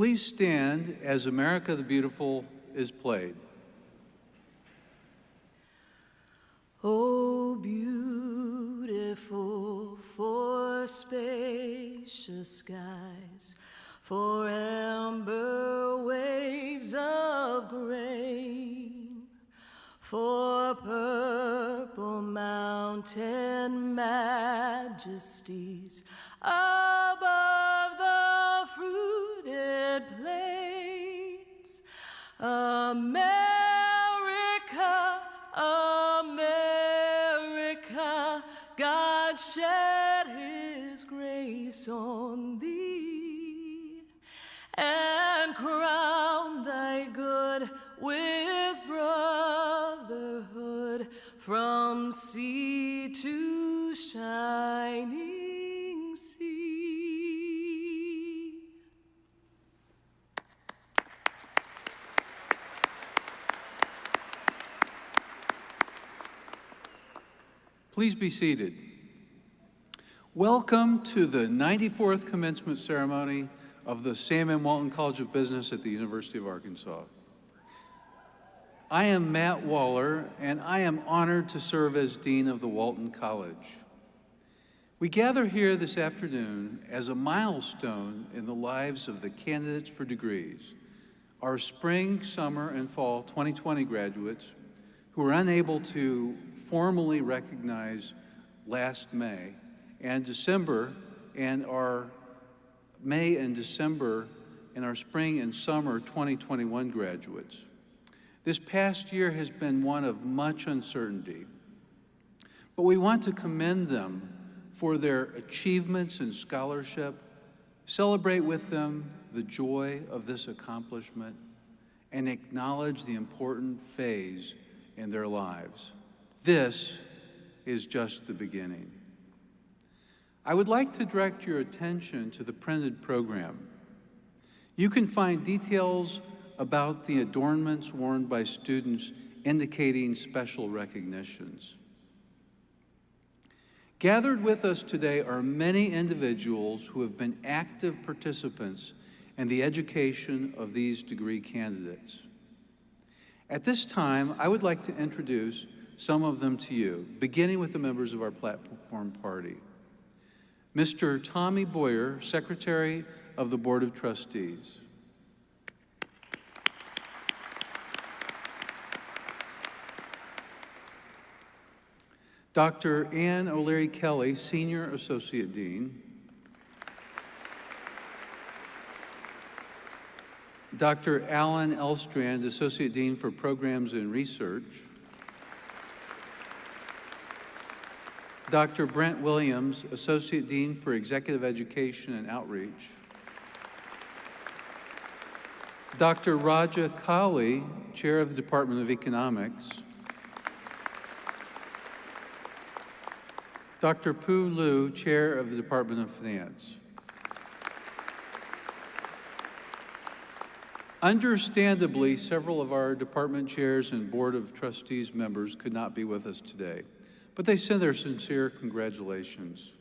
Please stand as America the Beautiful is played. Oh, beautiful for spacious skies, for amber waves of grain, for purple mountain majesties above the fruited plains. America, America, God shed his grace on thee and crown thy good with brotherhood from sea to shining sea. Please be seated. Welcome to the 94th commencement ceremony of the Sam M. Walton College of Business at the University of Arkansas. I am Matt Waller, and I am honored to serve as Dean of the Walton College. We gather here this afternoon as a milestone in the lives of the candidates for degrees, our spring, summer, and fall 2020 graduates who were unable to formally recognize last May, and December, and our May and December, and our spring and summer 2021 graduates. This past year has been one of much uncertainty, but we want to commend them for their achievements in scholarship, celebrate with them the joy of this accomplishment, and acknowledge the important phase in their lives. This is just the beginning. I would like to direct your attention to the printed program. You can find details about the adornments worn by students indicating special recognitions. Gathered with us today are many individuals who have been active participants in the education of these degree candidates. At this time, I would like to introduce some of them to you, beginning with the members of our platform party. Mr. Tommy Boyer, Secretary of the Board of Trustees. Dr. Ann O'Leary Kelly, Senior Associate Dean. Dr. Alan Elstrand, Associate Dean for Programs and Research. Dr. Brent Williams, Associate Dean for Executive Education and Outreach. Dr. Raja Kali, Chair of the Department of Economics. Dr. Pu Lu, Chair of the Department of Finance. Understandably, several of our department chairs and Board of Trustees members could not be with us today, but they send their sincere congratulations.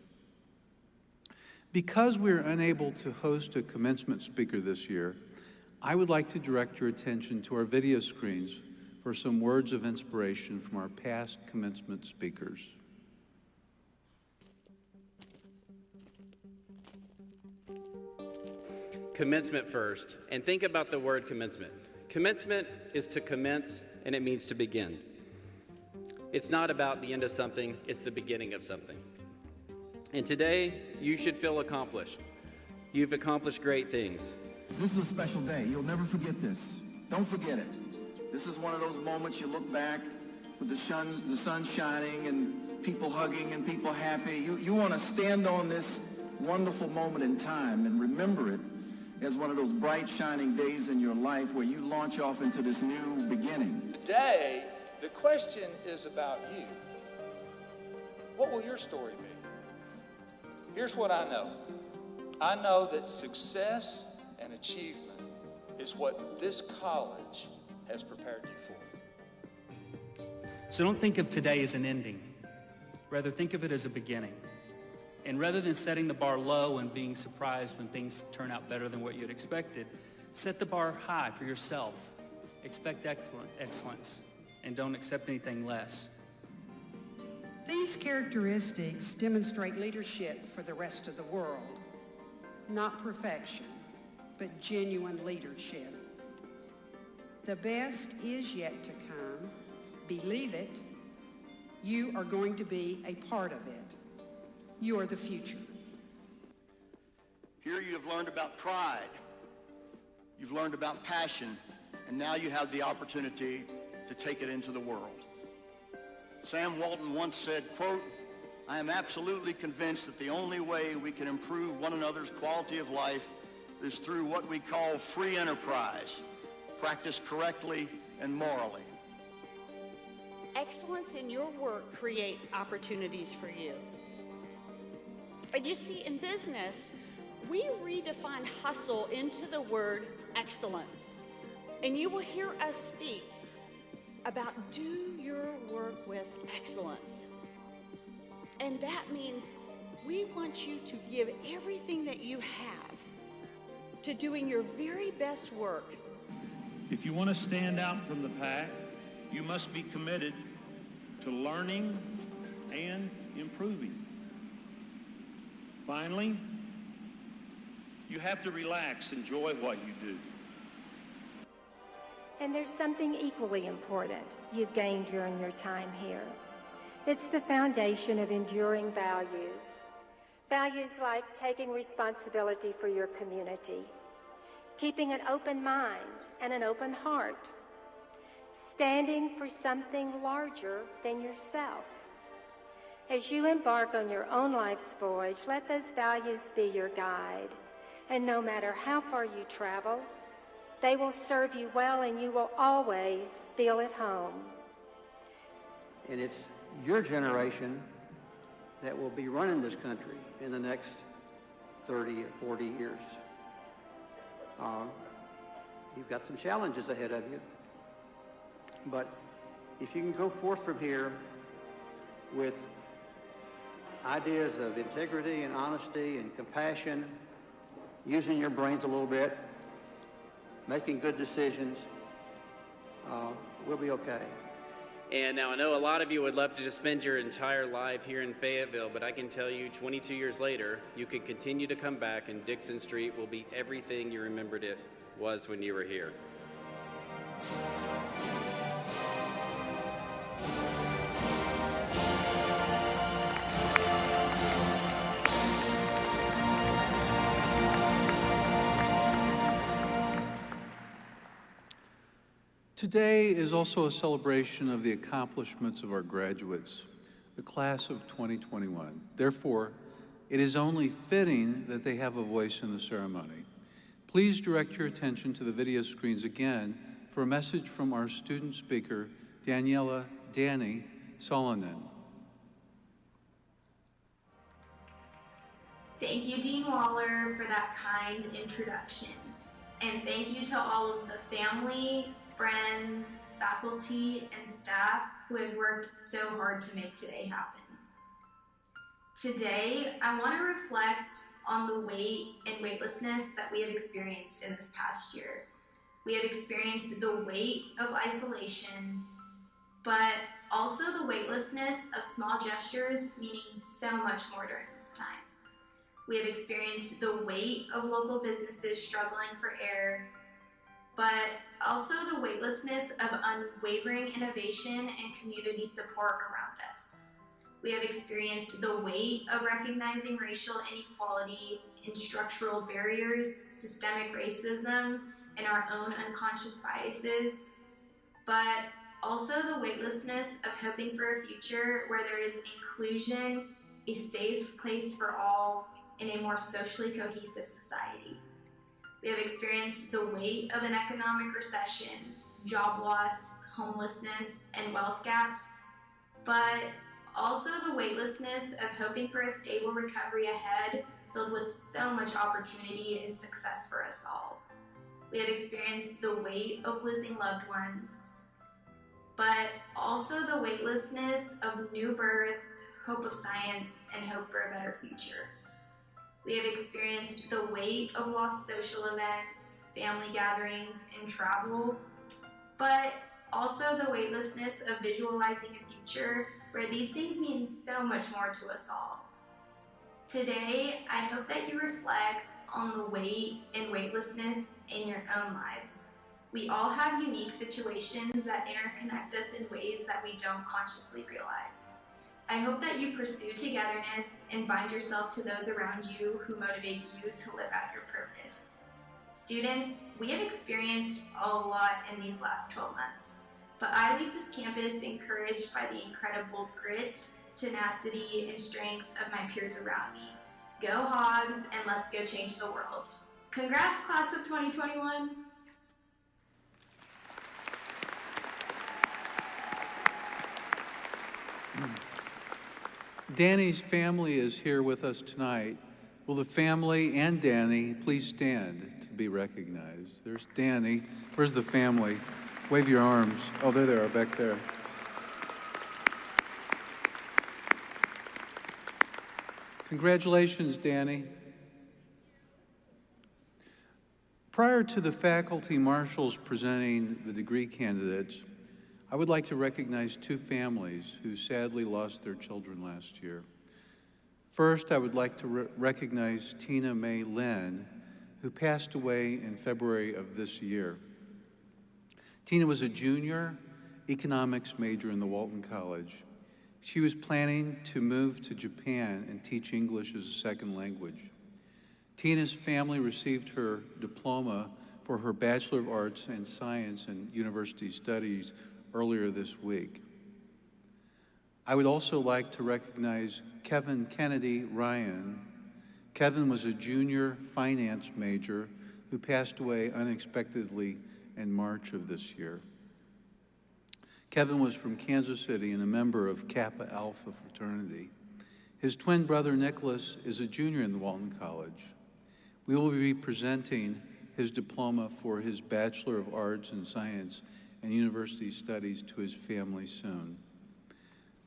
Because we are unable to host a commencement speaker this year, I would like to direct your attention to our video screens for some words of inspiration from our past commencement speakers. Commencement first, and think about the word commencement. Commencement is to commence, and it means to begin. It's not about the end of something, it's the beginning of something. And today, you should feel accomplished. You've accomplished great things. This is a special day. You'll never forget this. Don't forget it. This is one of those moments you look back with the sun shining and people hugging and people happy. You want to stand on this wonderful moment in time and remember it as one of those bright, shining days in your life where you launch off into this new beginning. Today, the question is about you. What will your story be? Here's what I know. I know that success and achievement is what this college has prepared you for. So don't think of today as an ending. Rather, think of it as a beginning. And rather than setting the bar low and being surprised when things turn out better than what you had expected, Set the bar high for yourself. Expect excellence, and don't accept anything less. These characteristics demonstrate leadership for the rest of the world. Not perfection, but genuine leadership. The best is yet to come. Believe it. You are going to be a part of it. You are the future. Here you have learned about pride. You've learned about passion, and now you have the opportunity to take it into the world. Sam Walton once said, quote, "I am absolutely convinced that the only way we can improve one another's quality of life is through what we call free enterprise, practiced correctly and morally." Excellence in your work creates opportunities for you. And you see, in business, we redefine hustle into the word excellence. And you will hear us speak about do your work with excellence. And that means we want you to give everything that you have to doing your very best work. If you want to stand out from the pack, you must be committed to learning and improving. Finally, you have to relax, enjoy what you do. And there's something equally important you've gained during your time here. It's the foundation of enduring values. Values like taking responsibility for your community, keeping an open mind and an open heart, standing for something larger than yourself. As you embark on your own life's voyage, let those values be your guide. And no matter how far you travel, they will serve you well and you will always feel at home. And it's your generation that will be running this country in the next 30 or 40 years. You've got some challenges ahead of you. But if you can go forth from here with ideas of integrity and honesty and compassion, using your brains a little bit, making good decisions, we'll be okay. And now I know a lot of you would love to just spend your entire life here in Fayetteville, but I can tell you 22 years later, you can continue to come back and Dixon Street will be everything you remembered it was when you were here. Today is also a celebration of the accomplishments of our graduates, the class of 2021. Therefore, it is only fitting that they have a voice in the ceremony. Please direct your attention to the video screens again for a message from our student speaker, Danny Solonen. Thank you, Dean Waller, for that kind introduction. And thank you to all of the family, friends, faculty, and staff who have worked so hard to make today happen. Today, I want to reflect on the weight and weightlessness that we have experienced in this past year. We have experienced the weight of isolation, but also the weightlessness of small gestures meaning so much more during this time. We have experienced the weight of local businesses struggling for air, but also the weightlessness of unwavering innovation and community support around us. We have experienced the weight of recognizing racial inequality and structural barriers, systemic racism, and our own unconscious biases, but also the weightlessness of hoping for a future where there is inclusion, a safe place for all, and a more socially cohesive society. We have experienced the weight of an economic recession, job loss, homelessness, and wealth gaps, but also the weightlessness of hoping for a stable recovery ahead filled with so much opportunity and success for us all. We have experienced the weight of losing loved ones, but also the weightlessness of new birth, hope of science, and hope for a better future. We have experienced the weight of lost social events, family gatherings, and travel, but also the weightlessness of visualizing a future where these things mean so much more to us all. Today, I hope that you reflect on the weight and weightlessness in your own lives. We all have unique situations that interconnect us in ways that we don't consciously realize. I hope that you pursue togetherness and bind yourself to those around you who motivate you to live out your purpose. Students, we have experienced a lot in these last 12 months, but I leave this campus encouraged by the incredible grit, tenacity, and strength of my peers around me. Go Hogs, and let's go change the world. Congrats, class of 2021. Danny's family is here with us tonight. Will the family and Danny please stand to be recognized? There's Danny. Where's the family? Wave your arms. Oh, there they are, back there. Congratulations, Danny. Prior to the faculty marshals presenting the degree candidates, I would like to recognize two families who sadly lost their children last year. First, I would like to recognize Tina Mae Lynn, who passed away in February of this year. Tina was a junior economics major in the Walton College. She was planning to move to Japan and teach English as a second language. Tina's family received her diploma for her Bachelor of Arts and Science in University Studies earlier this week. I would also like to recognize Kevin Kennedy Ryan. Kevin was a junior finance major who passed away unexpectedly in March of this year. Kevin was from Kansas City and a member of Kappa Alpha fraternity. His twin brother Nicholas is a junior in the Walton College. We will be presenting his diploma for his Bachelor of Arts and Science and University Studies to his family soon.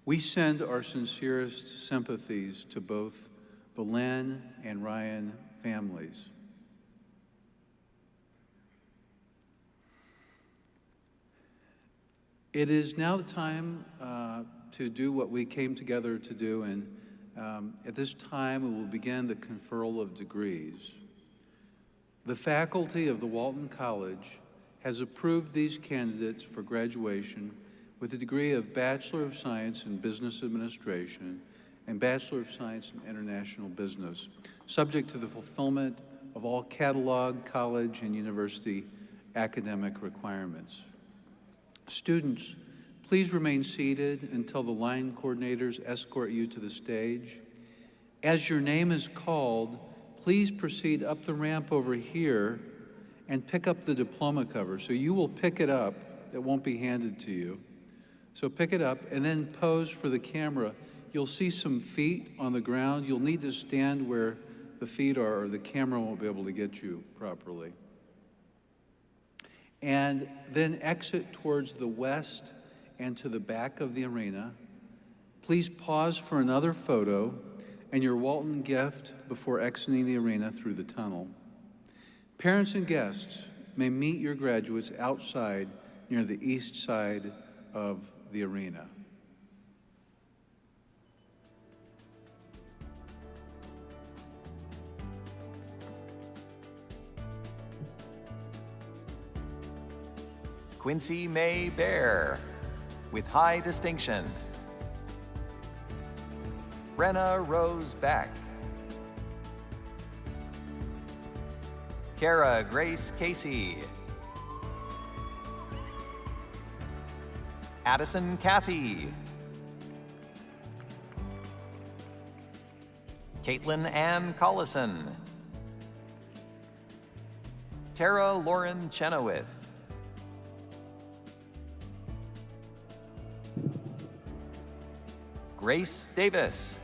We send our sincerest sympathies to both the Lynn and Ryan families. It is now the time to do what we came together to do, and at this time we will begin the conferral of degrees. The faculty of the Walton College has approved these candidates for graduation with a degree of Bachelor of Science in Business Administration and Bachelor of Science in International Business, subject to the fulfillment of all catalog, college, and university academic requirements. Students, please remain seated until the line coordinators escort you to the stage. As your name is called, please proceed up the ramp over here and pick up the diploma cover. So you will pick it up. It won't be handed to you. So pick it up and then pose for the camera. You'll see some feet on the ground. You'll need to stand where the feet are or the camera won't be able to get you properly. And then exit towards the west and to the back of the arena. Please pause for another photo and your Walton gift before exiting the arena through the tunnel. Parents and guests may meet your graduates outside near the east side of the arena. Quincy May Bear, with high distinction. Brenna Rose Beck. Kara Grace Casey. Addison Cathy. Caitlin Ann Collison. Tara Lauren Chenoweth. Grace Davis.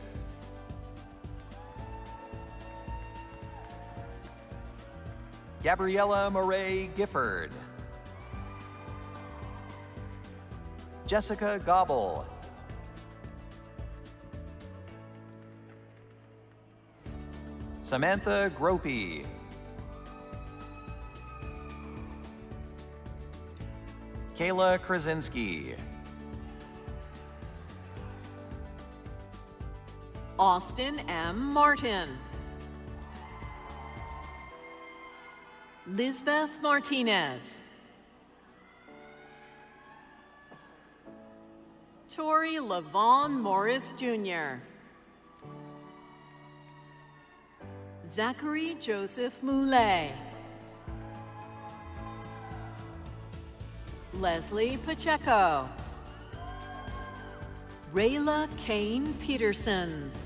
Gabriella Murray Gifford. Jessica Gobble. Samantha Gropey. Kayla Krasinski. Austin M. Martin. Lisbeth Martinez. Tori Lavon Morris Jr. Zachary Joseph Moulet. Leslie Pacheco. Rayla Kane Petersons.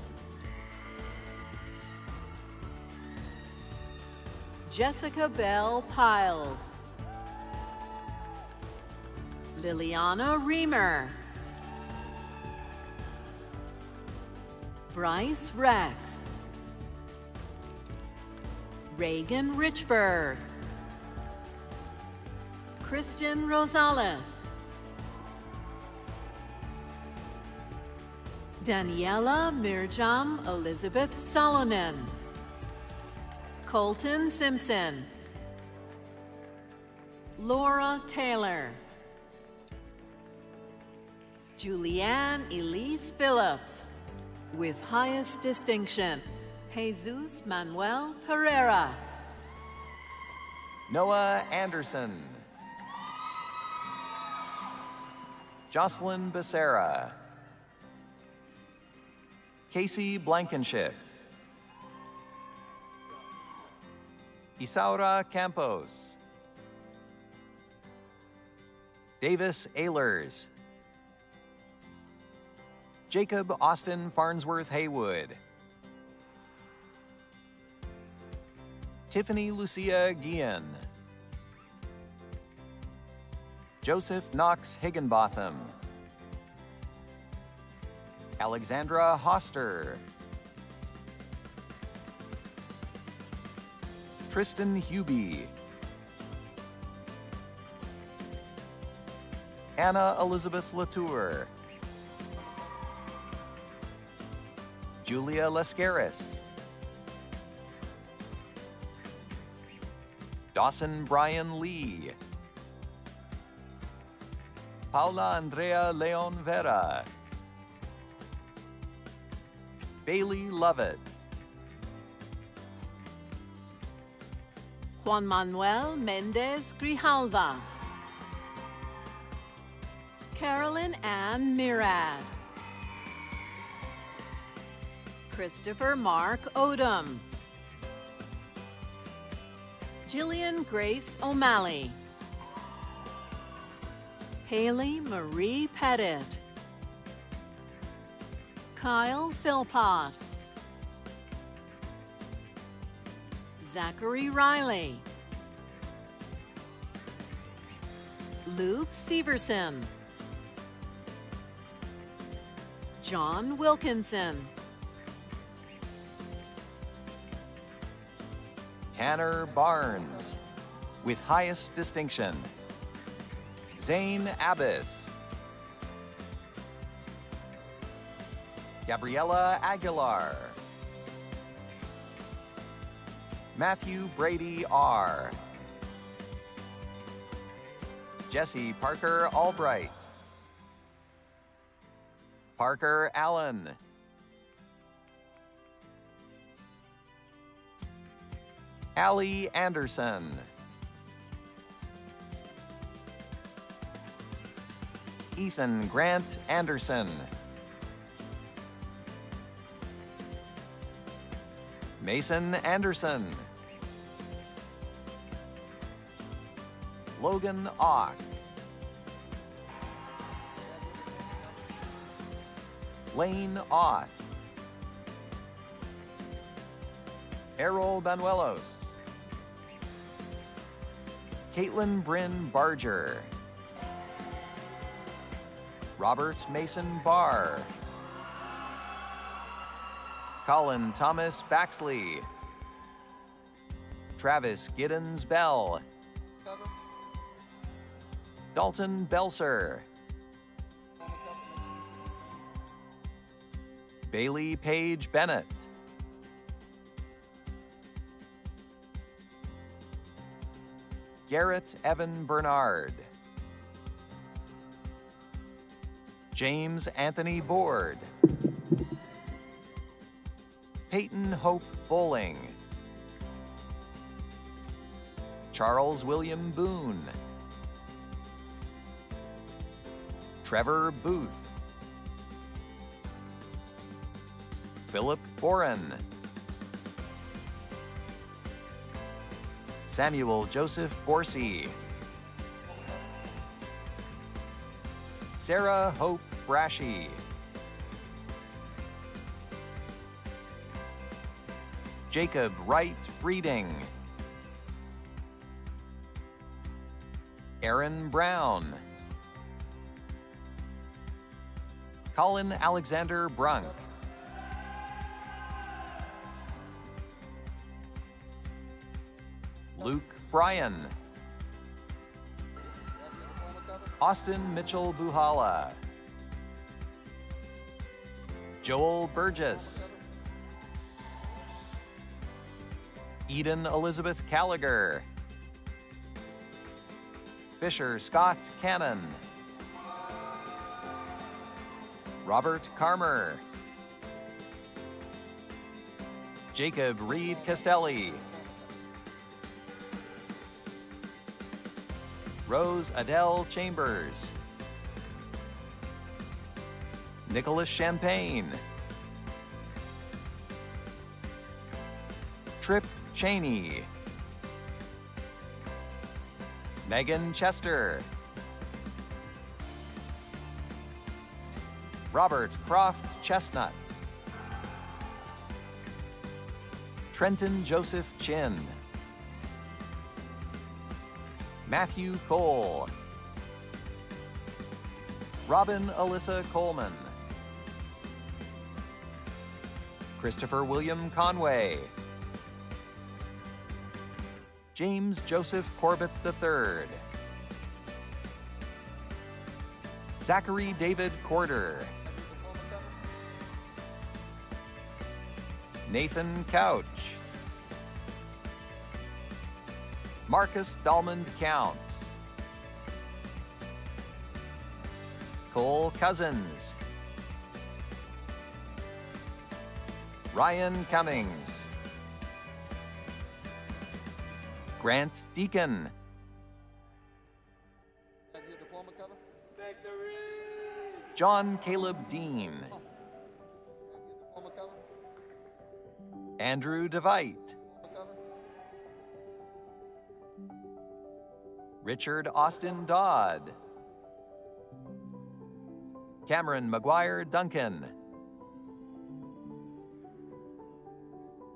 Jessica Bell Piles. Liliana Reamer. Bryce Rex. Reagan Richburg. Christian Rosales. Daniela Mirjam Elizabeth Solonen. Colton Simpson. Laura Taylor. Julianne Elise Phillips. With highest distinction, Jesus Manuel Pereira. Noah Anderson. Jocelyn Becerra. Casey Blankenship. Isaura Campos. Davis Ehlers. Jacob Austin Farnsworth Haywood. Tiffany Lucia Guillen. Joseph Knox Higginbotham. Alexandra Hoster. Tristan Hubie. Anna Elizabeth Latour. Julia Lascaris. Dawson Brian Lee. Paula Andrea Leon Vera. Bailey Lovett. Juan Manuel Mendez Grijalva. Carolyn Ann Mirad. Christopher Mark Odom. Jillian Grace O'Malley. Haley Marie Pettit. Kyle Philpott. Zachary Riley. Luke Severson. John Wilkinson. Tanner Barnes, with highest distinction. Zane Abbas. Gabriella Aguilar. Matthew Brady R. Jesse Parker Albright. Parker Allen. Allie Anderson. Ethan Grant Anderson. Mason Anderson. Logan Ock. Lane Oth. Errol Banuelos. Caitlin Bryn Barger. Robert Mason Barr. Colin Thomas Baxley. Travis Giddens Bell. Dalton Belser. Bailey Page Bennett. Garrett Evan Bernard. James Anthony Board. Peyton Hope Bowling. Charles William Boone. Trevor Booth. Philip Boren. Samuel Joseph Borsey. Sarah Hope Brashy. Jacob Wright Breeding. Aaron Brown. Colin Alexander Brunk. Luke Bryan. Austin Mitchell Buhala. Joel Burgess. Eden Elizabeth Callagher. Fisher Scott Cannon. Robert Carmer. Jacob Reed Castelli. Rose Adele Chambers. Nicholas Champagne. Trip Cheney. Megan Chester. Robert Croft Chestnut. Trenton Joseph Chin. Matthew Cole. Robin Alyssa Coleman. Christopher William Conway. James Joseph Corbett III. Zachary David Corder. Nathan Couch. Marcus Dalmond Counts. Cole Cousins. Ryan Cummings. Grant Deacon. John Caleb Dean. Andrew DeVite. Richard Austin Dodd. Cameron McGuire Duncan.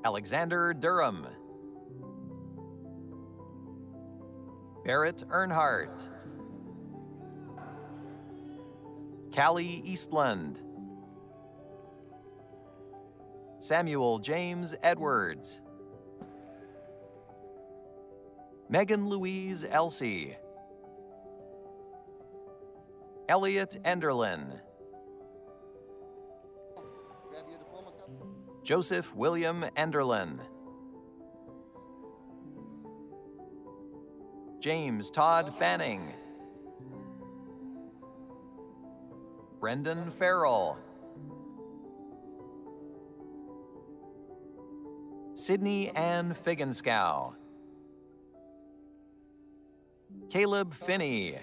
Alexander Durham. Barrett Earnhardt. Callie Eastland. Samuel James Edwards. Megan Louise Elsey. Elliot Enderlin. Joseph William Enderlin. James Todd Fanning. Brendan Farrell. Sydney Ann Figgenskow. Caleb Finney.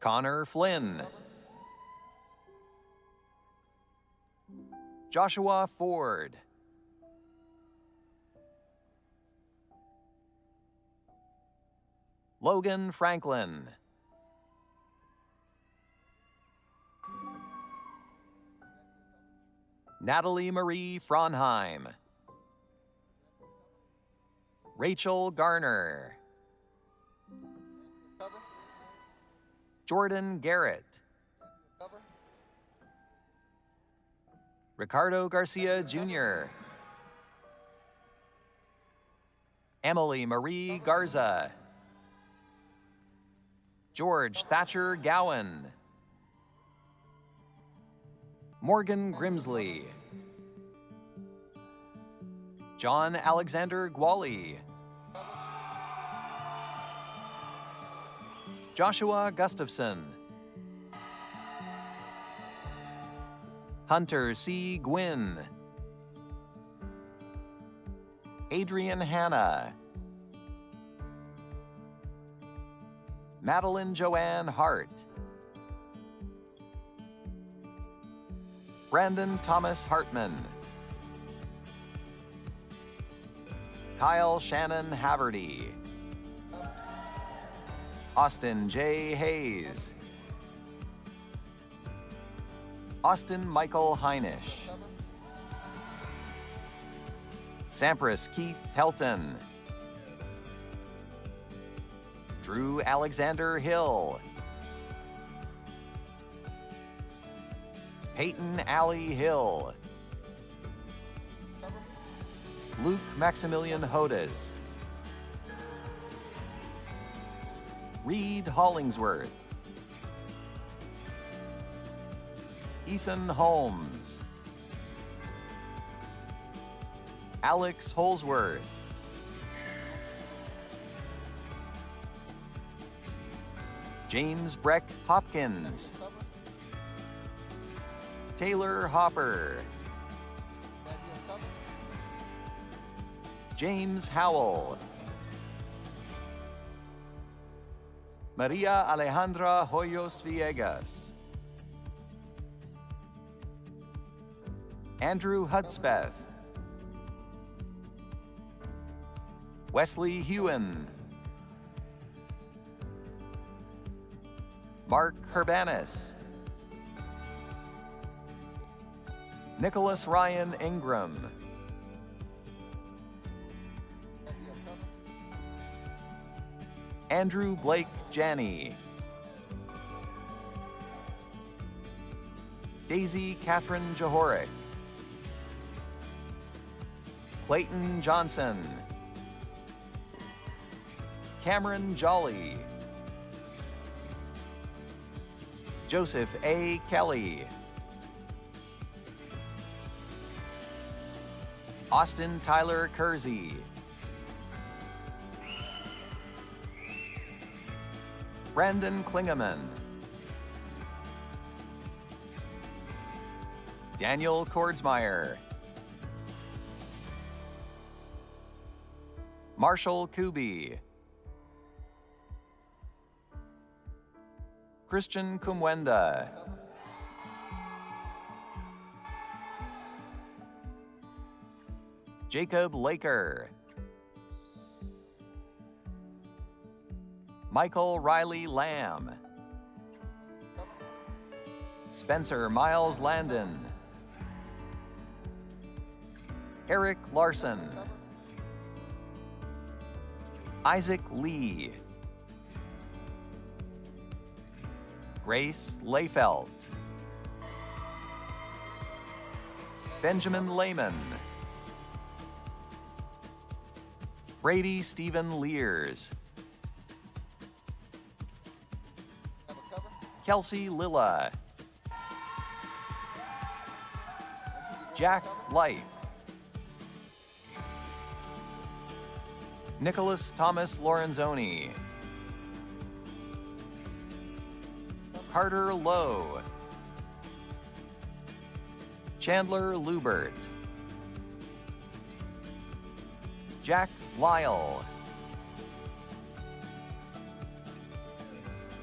Connor Flynn. Joshua Ford. Logan Franklin. Natalie Marie Fronheim. Rachel Garner. Jordan Garrett. Ricardo Garcia Jr. Emily Marie Garza. George Thatcher Gowan. Morgan Grimsley. John Alexander Gwally. Joshua Gustafson, Hunter C. Gwynn, Adrian Hanna, Madeline Joanne Hart, Brandon Thomas Hartman, Kyle Shannon Haverty, Austin J. Hayes, Austin Michael Heinisch, Sampras Keith Helton, Drew Alexander Hill, Peyton Alley Hill, Luke Maximilian Hodes, Reed Hollingsworth, Ethan Holmes, Alex Holsworth, James Breck Hopkins, Taylor Hopper, James Howell, Maria Alejandra Hoyos Villegas, Andrew Hudspeth, Wesley Hewen, Mark Herbanis, Nicholas Ryan Ingram, Andrew Blake Janney, Daisy Catherine Johorick, Clayton Johnson, Cameron Jolly, Joseph A. Kelly, Austin Tyler Kersey, Brandon Klingeman, Daniel Kordsmeyer, Marshall Kuby, Christian Kumwenda, Jacob Laker, Michael Riley Lamb, Spencer Miles Landon, Eric Larson, Isaac Lee, Grace Layfelt, Benjamin Lehman, Brady Stephen Lears, Kelsey Lilla, Jack Light, Nicholas Thomas Lorenzoni, Carter Lowe, Chandler Lubert, Jack Lyle,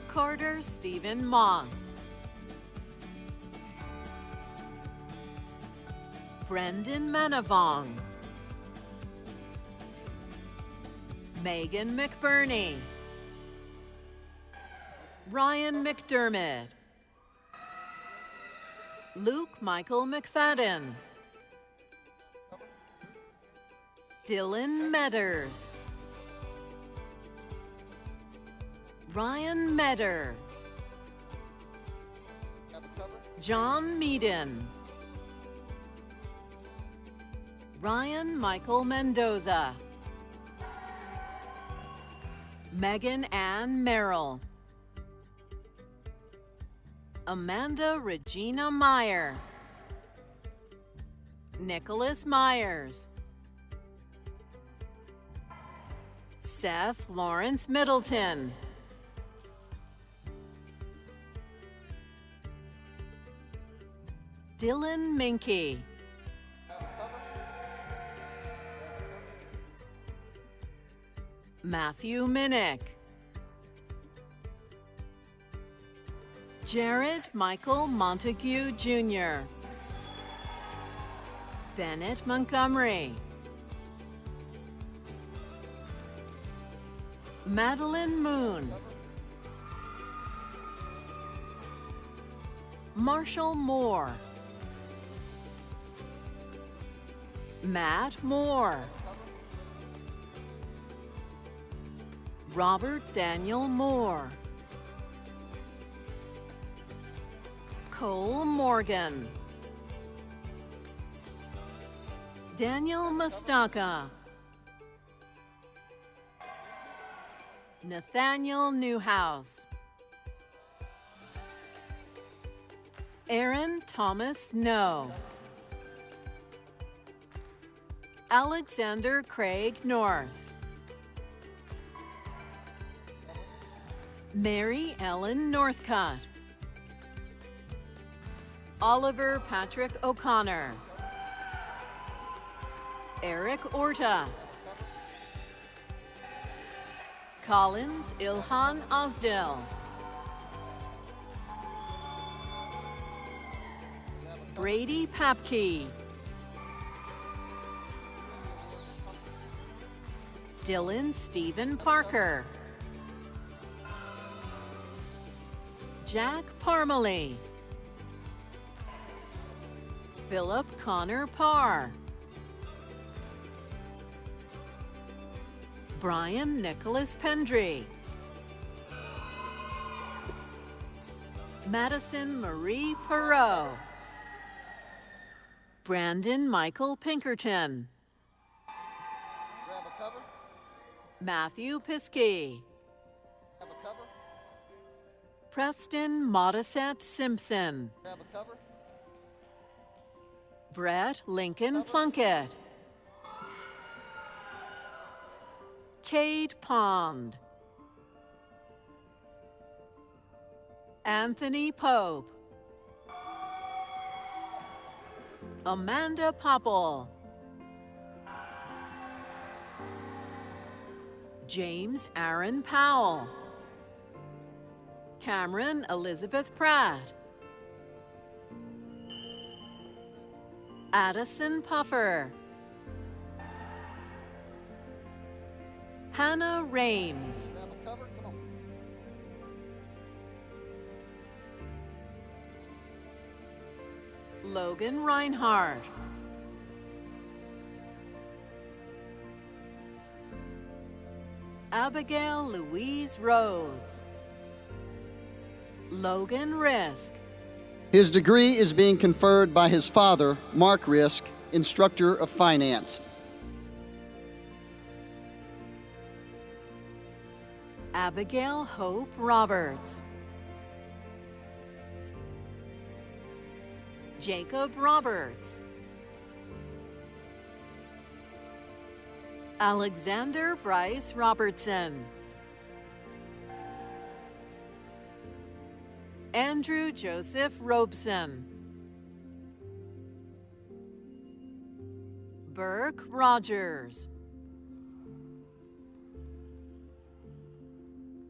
Carter Stephen Moss, Brendan Manavong, Megan McBurney, Ryan McDermott, Luke Michael McFadden, Dylan Medders, Ryan Medder, John Meaden, Ryan Michael Mendoza, Megan Ann Merrill, Amanda Regina Meyer, Nicholas Myers, Seth Lawrence Middleton, Dylan Minky. Matthew Minnick. Jared Michael Montague Jr. Bennett Montgomery. Madeline Moon. Marshall Moore. Matt Moore. Robert Daniel Moore. Cole Morgan. Daniel Mustaka. Nathaniel Newhouse. Aaron Thomas No. Alexander Craig North. Mary Ellen Northcutt. Oliver Patrick O'Connor. Eric Orta. Collins Ilhan Osdell. Brady Papke. Dylan Stephen Parker. Jack Parmalee. Philip Connor Parr. Brian Nicholas Pendry. Madison Marie Perot. Brandon Michael Pinkerton. Grab a cover. Matthew Piskey. Grab a cover. Preston Modisette Simpson. Grab a cover. Brett Lincoln Plunkett. Cade Pond. Anthony Pope. Amanda Popple. James Aaron Powell. Cameron Elizabeth Pratt. Addison Puffer. Hannah Rames. Grab a cover. Come on. Logan Reinhardt. Abigail Louise Rhodes. Logan Risk. His degree is being conferred by his father, Mark Risk, instructor of finance. Abigail Hope Roberts. Jacob Roberts. Alexander Bryce Robertson. Andrew Joseph Robeson. Burke Rogers.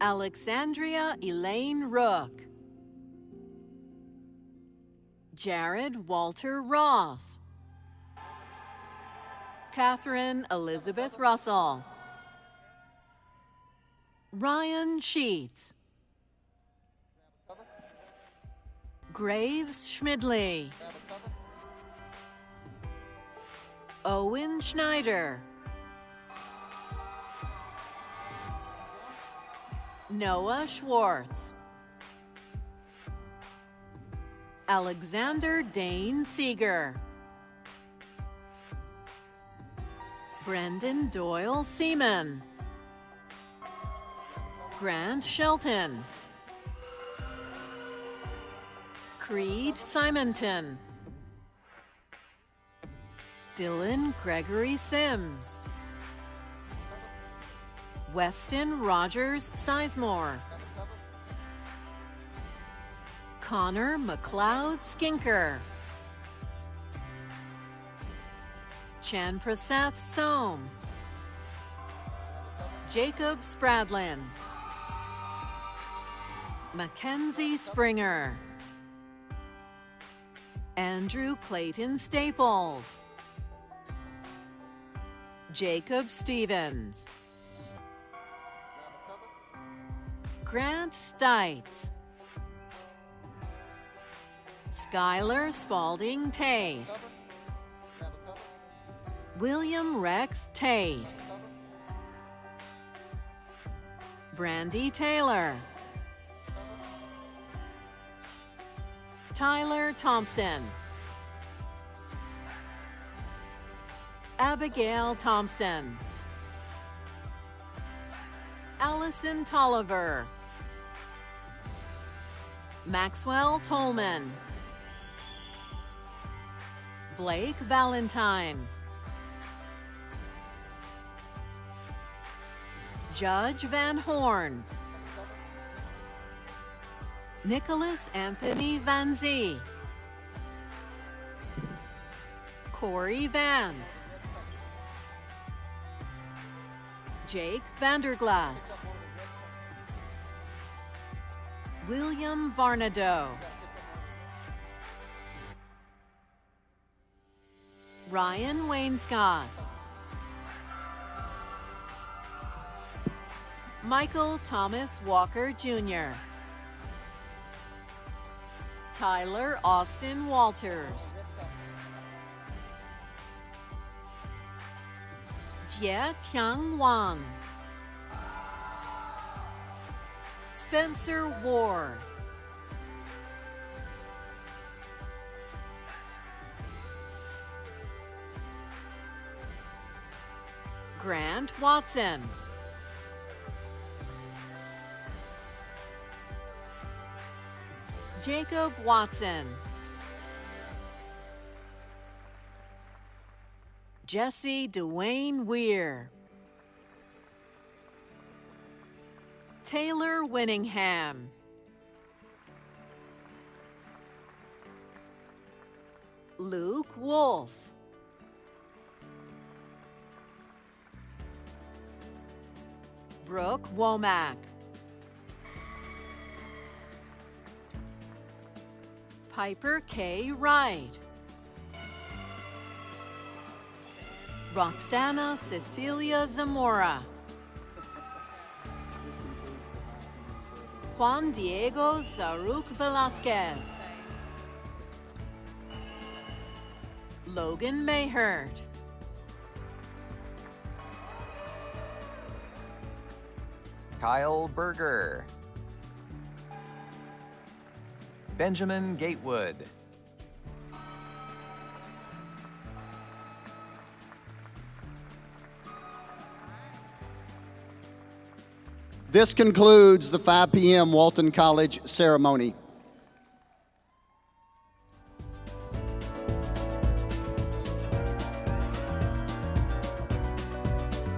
Alexandria Elaine Rook. Jared Walter Ross. Catherine Elizabeth Russell. Ryan Sheets. Graves Schmidley. Owen Schneider. Noah Schwartz. Alexander Dane Seeger. Brendan Doyle Seaman. Grant Shelton. Creed Simonton. Dylan Gregory Sims. Weston Rogers Sizemore. Connor McLeod Skinker. Chen Praseth Soam, Jacob Spradlin, Mackenzie Springer, Andrew Clayton Staples, Jacob Stevens, Grant Stites, Skylar Spalding Tate, William Rex Tate, Brandy Taylor, Tyler Thompson, Abigail Thompson, Allison Tolliver, Maxwell Tolman, Blake Valentine, Judge Van Horn, Nicholas Anthony Van Zee, Corey Vance, Jake Vanderglass, William Varnado, Ryan Wainscott, Michael Thomas Walker Jr., Tyler Austin Walters, Jie Tiang Wang, Spencer Ward, Grant Watson, Jacob Watson, Jesse Dwayne Weir, Taylor Winningham, Luke Wolf, Brooke Womack, Piper K. Wright, Roxana Cecilia Zamora, Juan Diego Zaruk Velasquez, Logan Mayhurt, Kyle Berger, Benjamin Gatewood, This concludes the 5 p.m. Walton College ceremony.